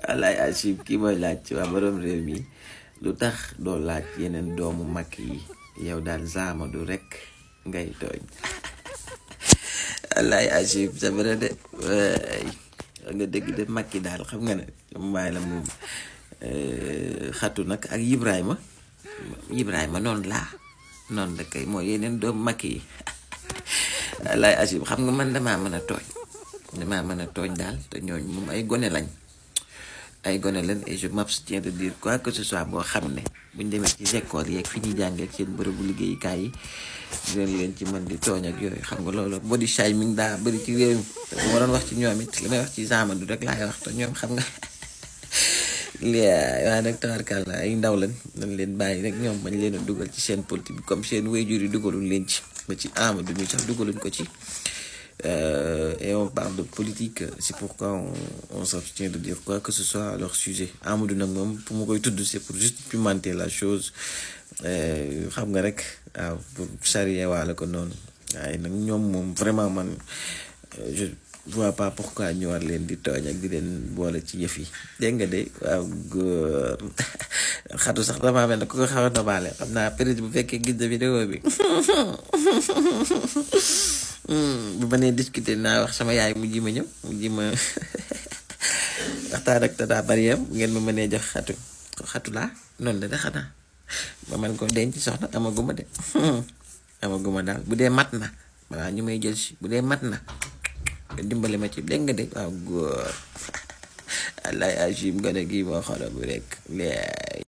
alaay Achib kii mooy laaj waa borom réew mi lu tax doo laaj yeneen doomu mag yi yow daal Zamadou rek ngay tooñ. alaay Achib c'est vrai de nga dégg de mag yi daal xam nga ne maay la moom xatu nag ak Ibrahima noonu la kay mooy yeneen doomu mag yi. alaay Achib xam nga man damaa mën a tooñ daal te ñooñu moom ay gone lañ et je m'abstiens de dire quoi que ce soit boo xam ne buñ demee ci école yeeg fi ñuy jàngee ak seen bërëbu liggéeyukaay yi dinañ leen ci mën di tooñ ak yooyu xam nga loolu body shaming daa bëri ci réew mi te bu ma doon wax ci ñoom it li may wax ci Zamadou rek laay wax te ñoom xam nga waaye nag tawarkàlla ay ndaw lañ leen bàyyi rek ñoom bañ leen a dugal ci seen politique bi comme seen waajur yi dugalul leen ci ba ci Amadou mi sax dugaluñ ko ci. Et on parle de politique, c'est pourquoi on s'abstient de dire quoi que ce soit à leur sujet. Amadou nag moom pour ma koy tudd c'est pour juste pimenter la chose xam nga rek waaw pour charrier waale ko noonu waaye nag ñoom moom vraiment man je vois pas pourquoi ñu war leen di tooñ ak di leen boole ci yëf yi dégg nga de waaw góor xatu sax damaa mel ne ku ko xaw a nobaale xam naa peut-être bu fekkee gis na vidéo bi bu ma nee discuter naa wax sama yaay mu ji ma ñëw mu ji ma waxtaan ak Tata Mariam ngeen ma mënee jox xatu laa noonu la de xanaa ma man ko denc soxna amaguma daal bu dee mat na balaa ñu may jël si bu dee mat na nga dimbali ma ci dégg nga de waaw góor. alaay Achib gone gi moo xoolal bu rek